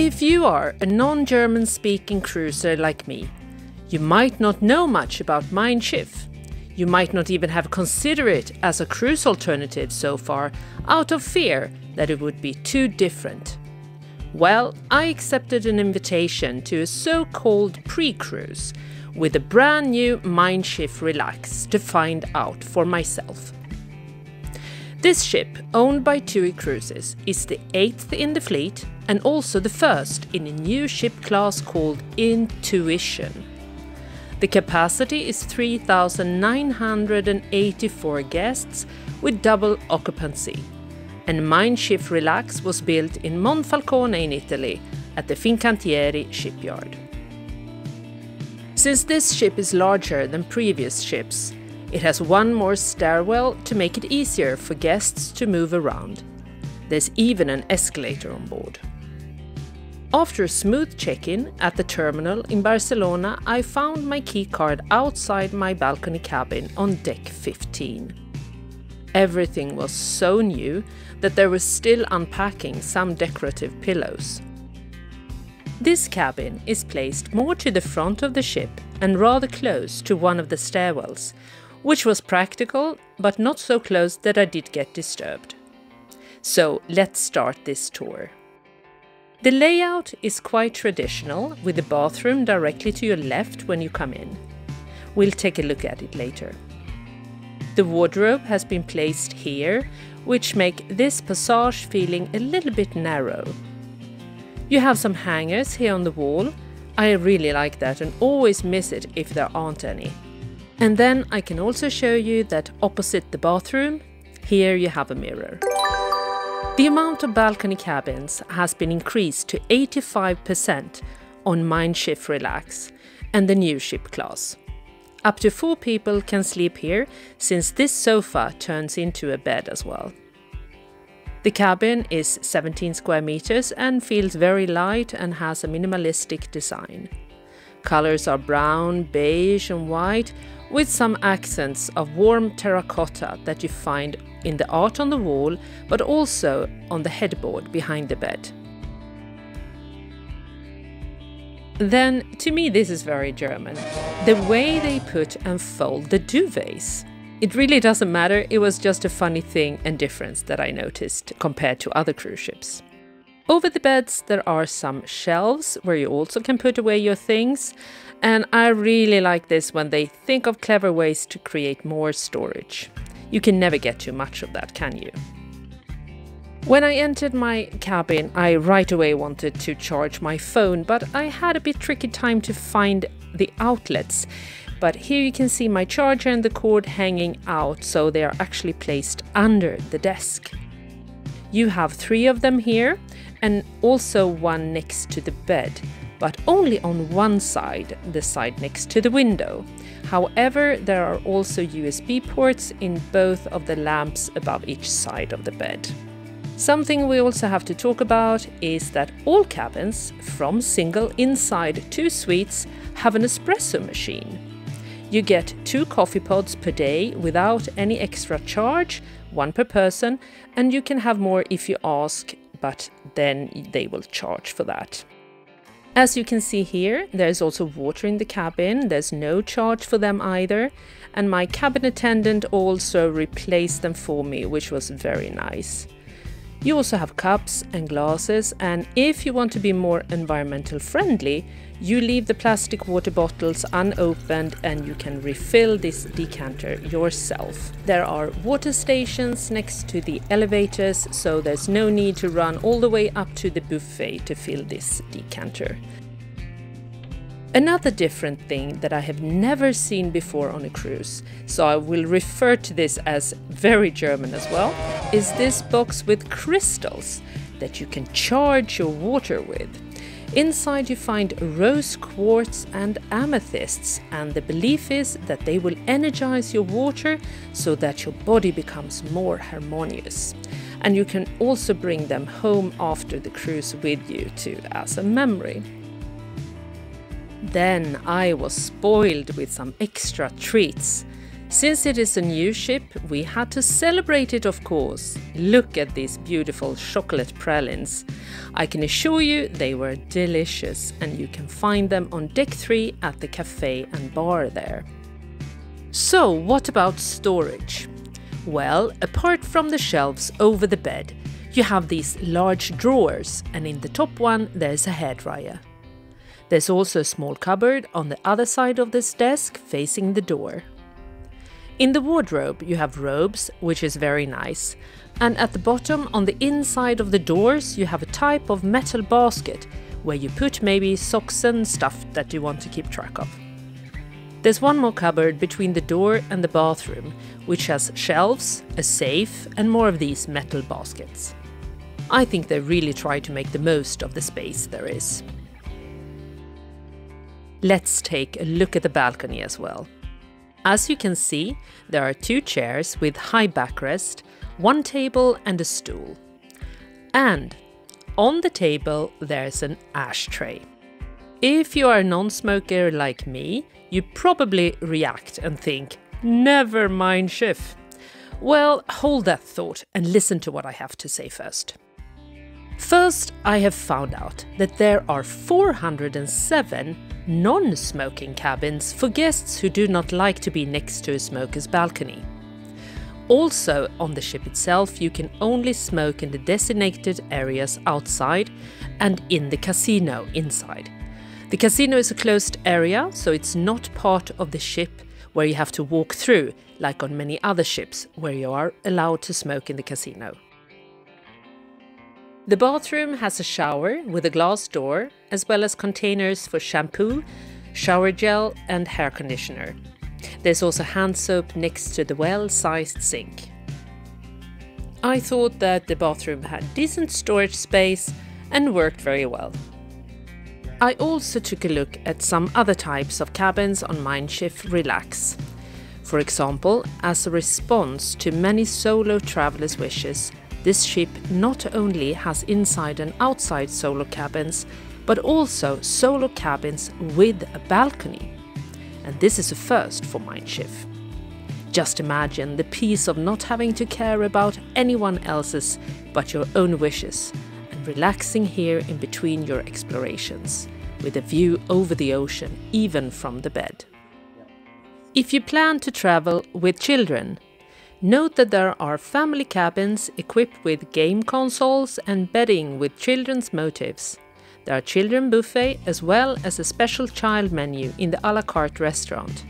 If you are a non-German speaking cruiser like me, you might not know much about Mein Schiff. You might not even have considered it as a cruise alternative so far, out of fear that it would be too different. Well, I accepted an invitation to a so-called pre-cruise with a brand new Mein Schiff Relax to find out for myself. This ship, owned by TUI Cruises, is the 8th in the fleet and also the first in a new ship class called Intuition. The capacity is 3,984 guests with double occupancy, and Mein Schiff Relax was built in Monfalcone in Italy at the Fincantieri shipyard. Since this ship is larger than previous ships, it has one more stairwell to make it easier for guests to move around. There's even an escalator on board. After a smooth check-in at the terminal in Barcelona, I found my key card outside my balcony cabin on deck 15. Everything was so new that there was still unpacking some decorative pillows. This cabin is placed more to the front of the ship and rather close to one of the stairwells, which was practical, but not so close that I did get disturbed. So let's start this tour. The layout is quite traditional, with the bathroom directly to your left when you come in. We'll take a look at it later. The wardrobe has been placed here, which make this passage feeling a little bit narrow. You have some hangers here on the wall. I really like that and always miss it if there aren't any. And then I can also show you that opposite the bathroom, here you have a mirror. The amount of balcony cabins has been increased to 85% on Mein Schiff Relax and the new ship class. Up to 4 people can sleep here, since this sofa turns into a bed as well. The cabin is 17 square meters and feels very light and has a minimalistic design. Colors are brown, beige and white, with some accents of warm terracotta that you find in the art on the wall, but also on the headboard behind the bed. Then, to me, this is very German. The way they put and fold the duvets. It really doesn't matter, it was just a funny thing and difference that I noticed compared to other cruise ships. Over the beds there are some shelves where you also can put away your things, and I really like this when they think of clever ways to create more storage. You can never get too much of that, can you? When I entered my cabin, I right away wanted to charge my phone, but I had a bit tricky time to find the outlets. But here you can see my charger and the cord hanging out, so they are actually placed under the desk. You have 3 of them here, and also one next to the bed, but only on one side, the side next to the window. However, there are also USB ports in both of the lamps above each side of the bed. Something we also have to talk about is that all cabins, from single inside to suites, have an espresso machine. You get 2 coffee pods per day without any extra charge, 1 per person, and you can have more if you ask, but then they will charge for that. As you can see here, there's also water in the cabin. There's no charge for them either, and my cabin attendant also replaced them for me, which was very nice. You also have cups and glasses, and if you want to be more environmental friendly, you leave the plastic water bottles unopened and you can refill this decanter yourself. There are water stations next to the elevators, so there's no need to run all the way up to the buffet to fill this decanter. Another different thing that I have never seen before on a cruise, so I will refer to this as very German as well, is this box with crystals that you can charge your water with. Inside you find rose quartz and amethysts, and the belief is that they will energize your water so that your body becomes more harmonious. And you can also bring them home after the cruise with you too, as a memory. Then I was spoiled with some extra treats. Since it is a new ship, we had to celebrate it, of course. Look at these beautiful chocolate pralines. I can assure you they were delicious, and you can find them on deck 3 at the cafe and bar there. So, what about storage? Well, apart from the shelves over the bed, you have these large drawers, and in the top one there's a hairdryer. There's also a small cupboard on the other side of this desk facing the door. In the wardrobe you have robes, which is very nice, and at the bottom on the inside of the doors you have a type of metal basket where you put maybe socks and stuff that you want to keep track of. There's one more cupboard between the door and the bathroom, which has shelves, a safe and more of these metal baskets. I think they really try to make the most of the space there is. Let's take a look at the balcony as well. As you can see, there are 2 chairs with high backrest, 1 table and a stool. And on the table there's an ashtray. If you are a non-smoker like me, you probably react and think, never Mein Schiff. Well, hold that thought and listen to what I have to say first. First, I have found out that there are 407 non-smoking cabins for guests who do not like to be next to a smoker's balcony. Also, on the ship itself, you can only smoke in the designated areas outside and in the casino inside. The casino is a closed area, so it's not part of the ship where you have to walk through, like on many other ships where you are allowed to smoke in the casino. The bathroom has a shower with a glass door, as well as containers for shampoo, shower gel and hair conditioner. There's also hand soap next to the well-sized sink. I thought that the bathroom had decent storage space and worked very well. I also took a look at some other types of cabins on Mein Schiff Relax. For example, as a response to many solo travelers' wishes, this ship not only has inside and outside solo cabins, but also solo cabins with a balcony. And this is a first for Mein Schiff. Just imagine the peace of not having to care about anyone else's but your own wishes, and relaxing here in between your explorations, with a view over the ocean even from the bed. If you plan to travel with children, note that there are family cabins equipped with game consoles and bedding with children's motifs. There are children buffet as well as a special child menu in the a la carte restaurant.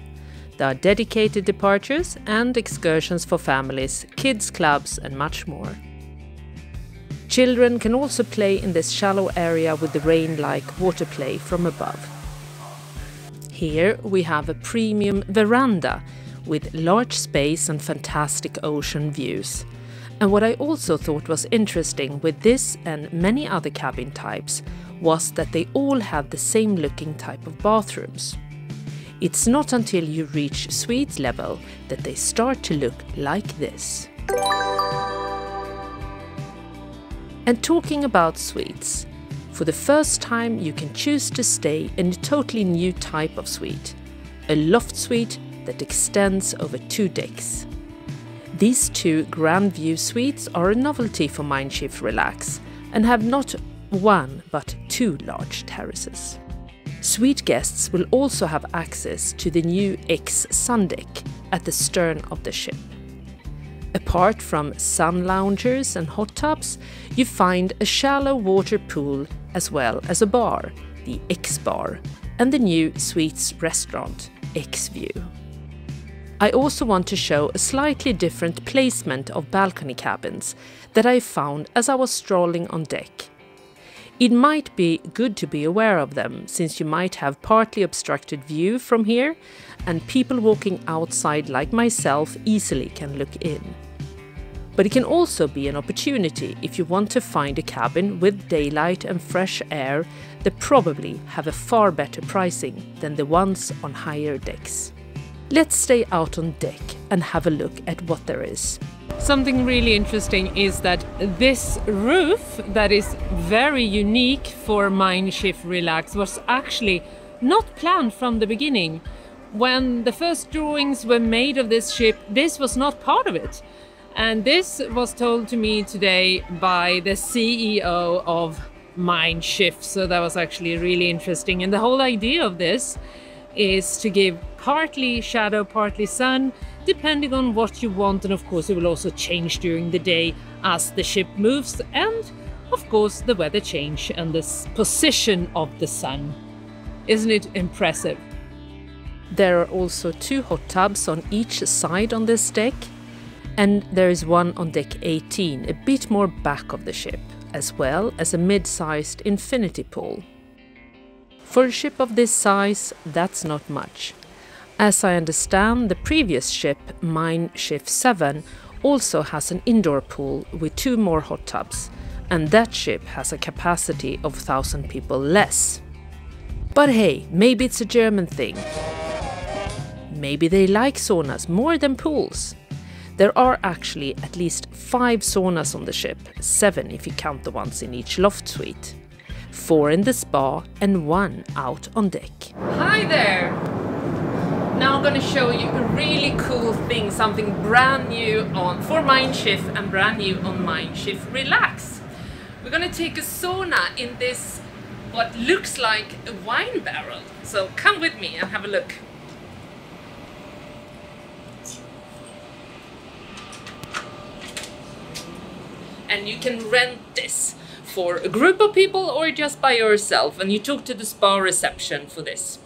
There are dedicated departures and excursions for families, kids clubs and much more. Children can also play in this shallow area with the rain-like water play from above. Here we have a premium veranda with large space and fantastic ocean views. And what I also thought was interesting with this and many other cabin types was that they all have the same looking type of bathrooms. It's not until you reach suite level that they start to look like this. And talking about suites, for the first time you can choose to stay in a totally new type of suite, a loft suite that extends over 2 decks. These 2 grand view suites are a novelty for Mein Schiff Relax and have not 1 but 2 large terraces. Suite guests will also have access to the new X sun deck at the stern of the ship. Apart from sun loungers and hot tubs, you find a shallow water pool as well as a bar, the X Bar, and the new suites restaurant, X View. I also want to show a slightly different placement of balcony cabins that I found as I was strolling on deck. It might be good to be aware of them, since you might have partly obstructed view from here, and people walking outside like myself easily can look in. But it can also be an opportunity if you want to find a cabin with daylight and fresh air that probably have a far better pricing than the ones on higher decks. Let's stay out on deck and have a look at what there is. Something really interesting is that this roof that is very unique for Mein Schiff Relax was actually not planned from the beginning. when the first drawings were made of this ship, this was not part of it. And this was told to me today by the CEO of Mein Schiff. So that was actually really interesting. And the whole idea of this is to give partly shadow, partly sun, depending on what you want. And of course, it will also change during the day as the ship moves. And of course, the weather change and the position of the sun. Isn't it impressive? There are also 2 hot tubs on each side on this deck. And there is one on deck 18, a bit more back of the ship, as well as a mid-sized infinity pool. For a ship of this size, that's not much. As I understand, the previous ship, Mein Schiff 7, also has an indoor pool with 2 more hot tubs, and that ship has a capacity of 1,000 people less. But hey, maybe it's a German thing. Maybe they like saunas more than pools. There are actually at least 5 saunas on the ship, 7 if you count the ones in each loft suite, 4 in the spa and 1 out on deck. Hi there! Now I'm going to show you a really cool thing, something brand new for Mein Schiff and brand new on Mein Schiff Relax. We're going to take a sauna in this, what looks like a wine barrel. So come with me and have a look. And you can rent this for a group of people or just by yourself, and you talk to the spa reception for this.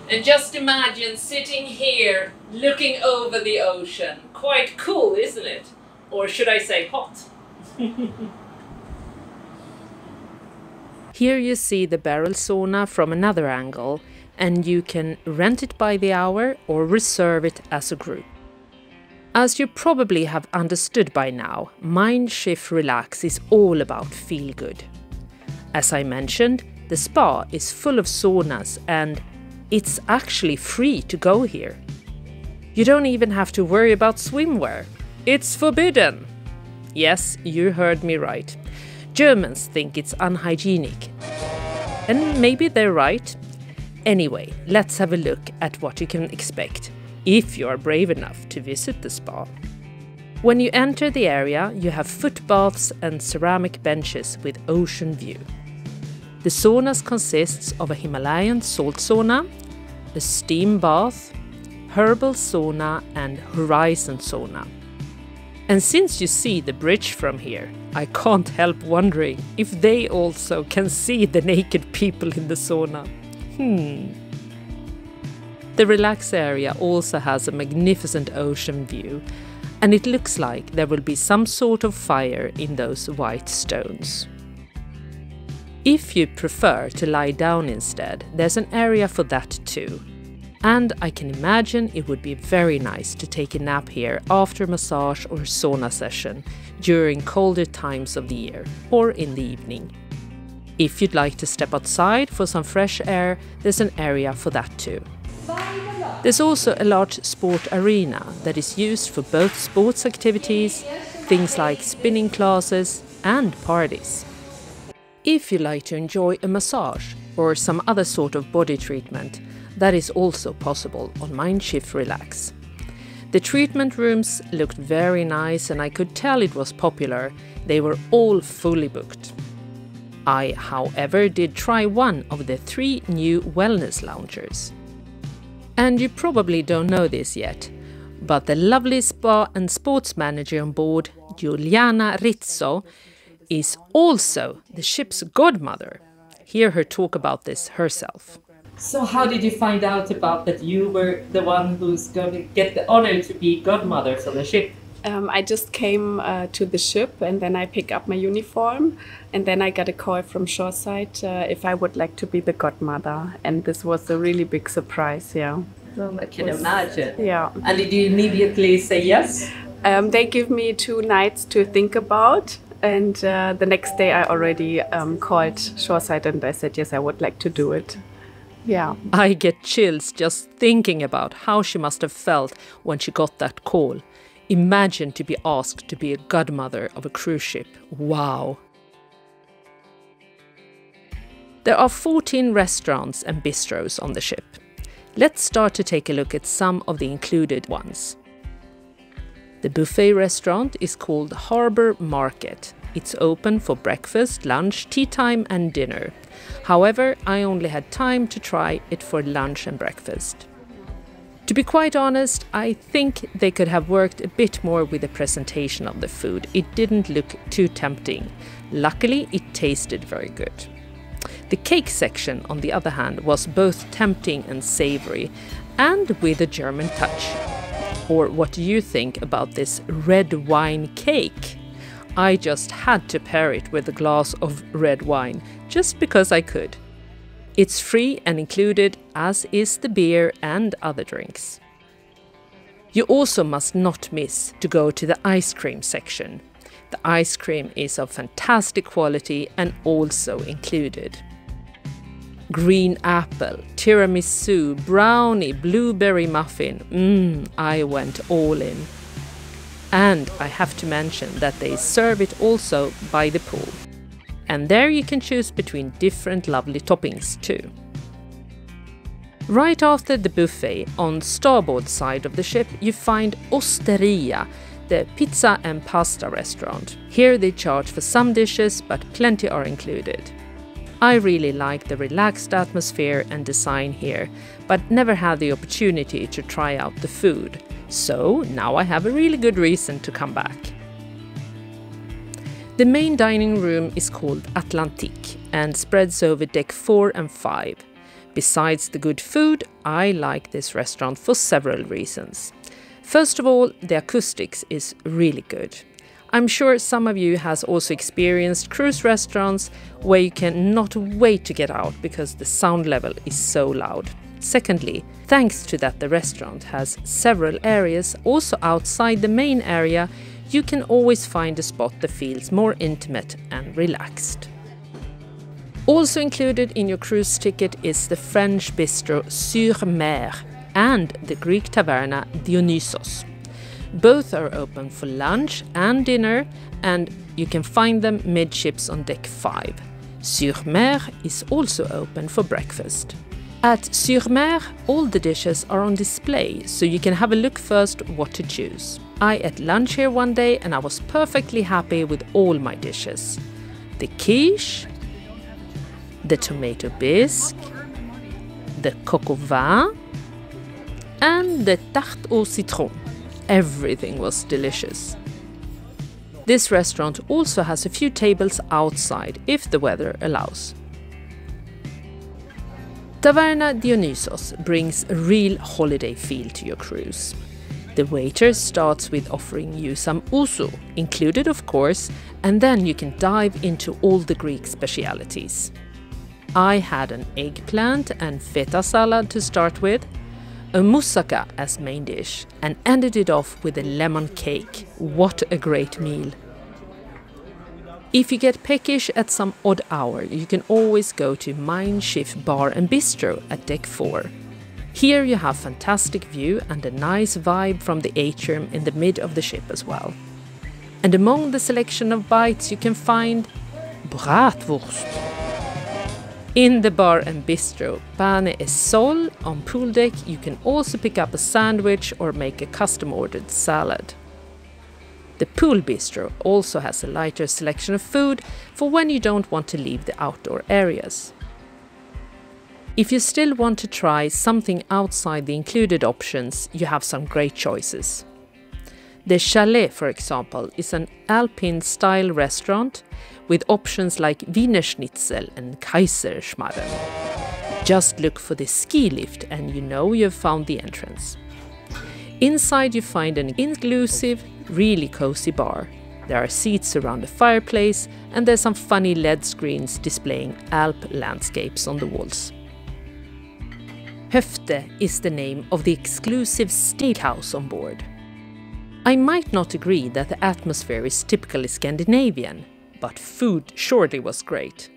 And just imagine sitting here looking over the ocean. Quite cool, isn't it? Or should I say hot? Here you see the barrel sauna from another angle, and you can rent it by the hour or reserve it as a group. As you probably have understood by now, Mein Schiff Relax is all about feel good. As I mentioned, the spa is full of saunas and it's actually free to go here. You don't even have to worry about swimwear. It's forbidden. Yes, you heard me right. Germans think it's unhygienic. And maybe they're right. Anyway, let's have a look at what you can expect if you are brave enough to visit the spa. When you enter the area, you have foot baths and ceramic benches with ocean view. The saunas consists of a Himalayan salt sauna, a steam bath, herbal sauna and horizon sauna. And since you see the bridge from here, I can't help wondering if they also can see the naked people in the sauna. The relax area also has a magnificent ocean view, and it looks like there will be some sort of fire in those white stones. If you prefer to lie down instead, there's an area for that too. And I can imagine it would be very nice to take a nap here after a massage or sauna session during colder times of the year or in the evening. If you'd like to step outside for some fresh air, there's an area for that too. There's also a large sport arena that is used for both sports activities, things like spinning classes and parties. If you like to enjoy a massage or some other sort of body treatment, that is also possible on Mein Schiff Relax. The treatment rooms looked very nice and I could tell it was popular. They were all fully booked. I, however, did try one of the 3 new wellness loungers. And you probably don't know this yet, but the lovely spa and sports manager on board, Juliana Rizzo, is also the ship's godmother. Hear her talk about this herself. So how did you find out about that you were the one who's going to get the honor to be godmother for the ship? I just came to the ship and then I picked up my uniform and then I got a call from shoreside if I would like to be the godmother, and this was a really big surprise, yeah. Well, I can imagine. Yeah. And did you immediately say yes? They give me 2 nights to think about, and the next day I already called shoreside and I said yes, I would like to do it. Yeah. I get chills just thinking about how she must have felt when she got that call. Imagine to be asked to be a godmother of a cruise ship. Wow! There are 14 restaurants and bistros on the ship. Let's start to take a look at some of the included ones. The buffet restaurant is called Harbour Market. It's open for breakfast, lunch, tea time and dinner. However, I only had time to try it for lunch and breakfast. To be quite honest, I think they could have worked a bit more with the presentation of the food. It didn't look too tempting. Luckily, it tasted very good. The cake section, on the other hand, was both tempting and savory, and with a German touch. Or what do you think about this red wine cake? I just had to pair it with a glass of red wine, just because I could. It's free and included, as is the beer and other drinks. You also must not miss to go to the ice cream section. The ice cream is of fantastic quality and also included. Green apple, tiramisu, brownie, blueberry muffin. I went all in. And I have to mention that they serve it also by the pool. And there you can choose between different lovely toppings too. Right after the buffet, on starboard side of the ship, you find Osteria, the pizza and pasta restaurant. Here they charge for some dishes, but plenty are included. I really like the relaxed atmosphere and design here, but never had the opportunity to try out the food. So now I have a really good reason to come back. The main dining room is called Atlantique and spreads over deck 4 and 5. Besides the good food, I like this restaurant for several reasons. First of all, the acoustics is really good. I'm sure some of you has also experienced cruise restaurants where you cannot wait to get out because the sound level is so loud. Secondly, thanks to that the restaurant has several areas also outside the main area, you can always find a spot that feels more intimate and relaxed. Also included in your cruise ticket is the French bistro Sur Mer and the Greek taverna Dionysos. Both are open for lunch and dinner, and you can find them midships on deck 5. Sur Mer is also open for breakfast. At Sur Mer, all the dishes are on display, so you can have a look first what to choose. I ate lunch here one day and I was perfectly happy with all my dishes. The quiche, the tomato bisque, the coq au vin, and the tarte au citron. Everything was delicious. This restaurant also has a few tables outside if the weather allows. Taverna Dionysos brings a real holiday feel to your cruise. The waiter starts with offering you some ouzo, included of course, and then you can dive into all the Greek specialities. I had an eggplant and feta salad to start with, a moussaka as main dish, and ended it off with a lemon cake. What a great meal! If you get peckish at some odd hour, you can always go to Mein Schiff Bar and Bistro at deck 4. Here you have fantastic view and a nice vibe from the atrium in the mid of the ship as well. And among the selection of bites you can find bratwurst. In the bar and bistro, pane e sol, on pool deck, you can also pick up a sandwich or make a custom-ordered salad. The pool bistro also has a lighter selection of food for when you don't want to leave the outdoor areas. If you still want to try something outside the included options, you have some great choices. The Chalet, for example, is an Alpine-style restaurant with options like Wiener Schnitzel and Kaiserschmarrn. Just look for the ski lift and you know you've found the entrance. Inside you find an inclusive, really cozy bar. There are seats around the fireplace and there's some funny LED screens displaying Alp landscapes on the walls. Höfte is the name of the exclusive steakhouse on board. I might not agree that the atmosphere is typically Scandinavian, but food surely was great.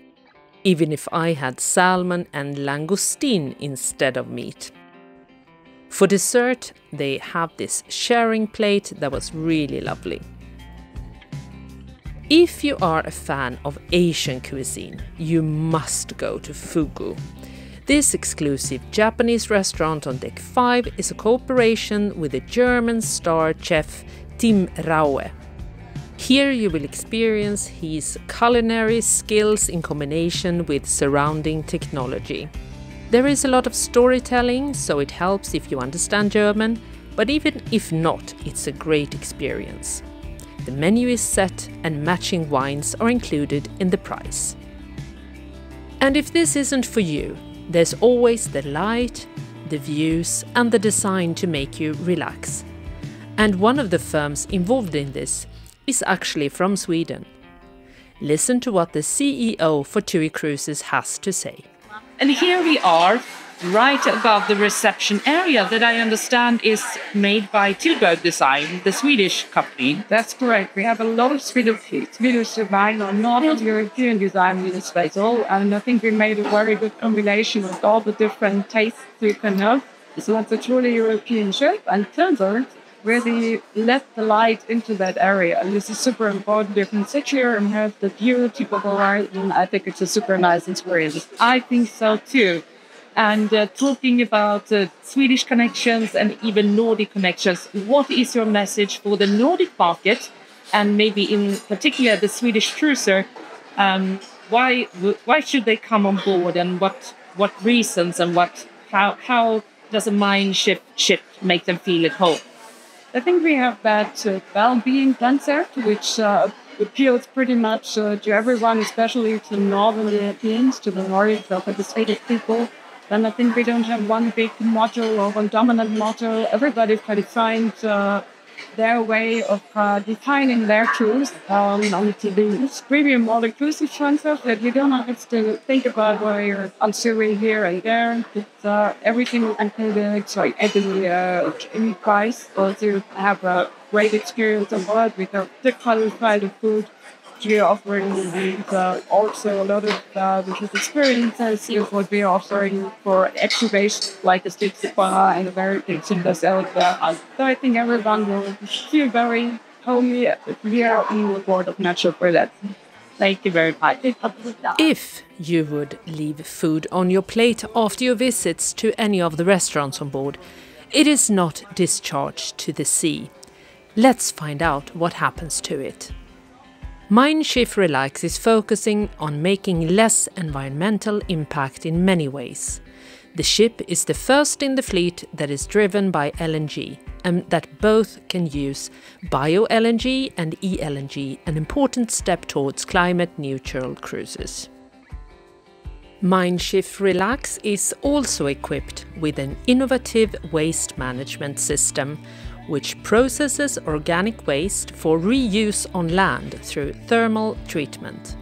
Even if I had salmon and langoustine instead of meat. For dessert, they have this sharing plate that was really lovely. If you are a fan of Asian cuisine, you must go to Fugu. This exclusive Japanese restaurant on Deck 5 is a cooperation with the German star chef Tim Raue. Here you will experience his culinary skills in combination with surrounding technology. There is a lot of storytelling, so it helps if you understand German, but even if not, it's a great experience. The menu is set and matching wines are included in the price. And if this isn't for you, there's always the light, the views and the design to make you relax. And one of the firms involved in this is actually from Sweden. Listen to what the CEO for TUI Cruises has to say. And here we are, right above the reception area that I understand is made by Tilburg Design, the Swedish company. That's correct. We have a lot of Swedish design or not European design in this space. And I think we made a very good combination of all the different tastes you can have. So it's a truly European ship, and Tilburg really let the light into that area. And this is super important. You can sit here and have the beautiful light, and I think it's a super nice experience. I think so too. And talking about Swedish connections and even Nordic connections, what is your message for the Nordic market and maybe in particular the Swedish cruiser? Why should they come on board, and what reasons, and how does a Mein Schiff ship make them feel at home? I think we have that well-being concept, which appeals pretty much to everyone, especially to Northern Europeans, to the Nordics, or the Swedish people. Then I think we don't have one big motto or one dominant motto. Everybody can find their way of defining their cruise on the premium all-inclusive concept, that you don't have to think about where you're consuming here and there. It's everything included, so any price. Also, you have a great experience on board with a thick qualified of food. We are offering also a lot of experiences is what we are offering for activation, like a street spa and a very big similar out there. So I think everyone will feel very homely here on board of Natural Relax. Thank you very much. If you would leave food on your plate after your visits to any of the restaurants on board, it is not discharged to the sea. Let's find out what happens to it. Mein Schiff Relax is focusing on making less environmental impact in many ways. The ship is the first in the fleet that is driven by LNG, and that both can use bio-LNG and e-LNG, an important step towards climate-neutral cruises. Mein Schiff Relax is also equipped with an innovative waste management system which processes organic waste for reuse on land through thermal treatment.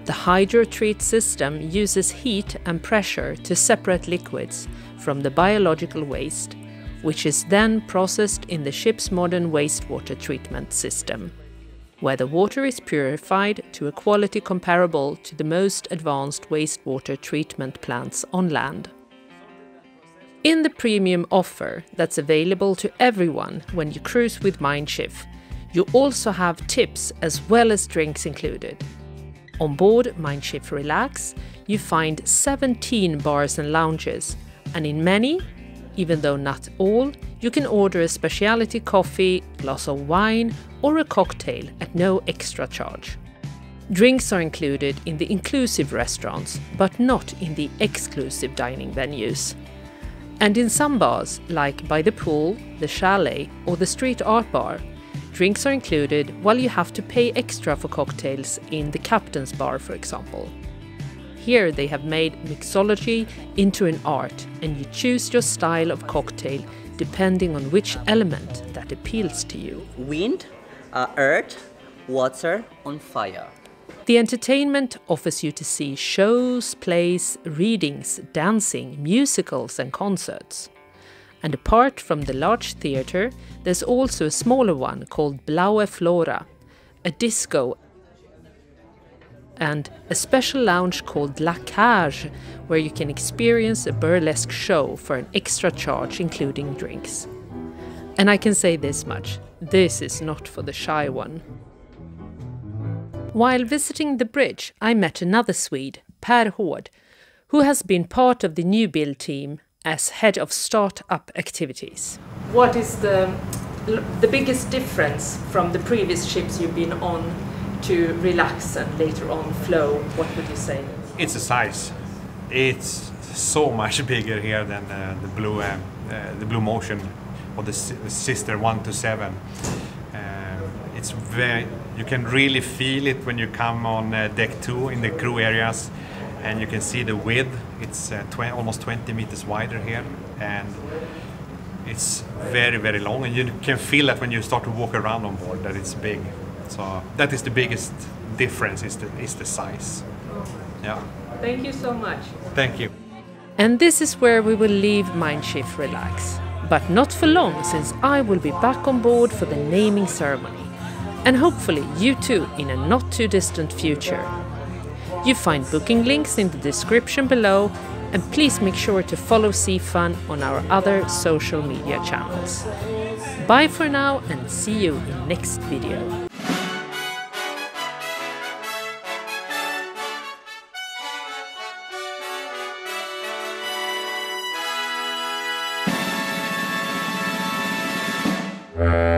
The HydroTreat system uses heat and pressure to separate liquids from the biological waste, which is then processed in the ship's modern wastewater treatment system, where the water is purified to a quality comparable to the most advanced wastewater treatment plants on land. In the premium offer that's available to everyone when you cruise with Mein Schiff, you also have tips as well as drinks included. On board Mein Schiff Relax, you find 17 bars and lounges, and in many, even though not all, you can order a specialty coffee, glass of wine or a cocktail at no extra charge. Drinks are included in the inclusive restaurants, but not in the exclusive dining venues. And in some bars, like by the pool, the chalet or the street art bar, drinks are included while you have to pay extra for cocktails in the captain's bar, for example. Here they have made mixology into an art, and you choose your style of cocktail depending on which element that appeals to you. Wind, earth, water, on fire. The entertainment offers you to see shows, plays, readings, dancing, musicals and concerts. And apart from the large theatre, there's also a smaller one called Blaue Flora, a disco, and a special lounge called La Cage, where you can experience a burlesque show for an extra charge including drinks. And I can say this much, this is not for the shy one. While visiting the bridge, I met another Swede, Per Hård, who has been part of the new build team as head of start-up activities. What is the biggest difference from the previous ships you've been on to Relax and later on Flow? What would you say? It's the size. It's so much bigger here than the Blue Motion or the sister 1 to 7. It's very. You can really feel it when you come on deck 2 in the crew areas, and you can see the width. It's almost 20 meters wider here, and it's very, very long. And you can feel that when you start to walk around on board that it's big. So that is the biggest difference. Is the size. Yeah. Thank you so much. Thank you. And this is where we will leave Mein Schiff Relax. But not for long, since I will be back on board for the naming ceremony. And hopefully you too in a not too distant future. You find booking links in the description below, and please make sure to follow SeaFun on our other social media channels. Bye for now, and see you in next video. Yeah.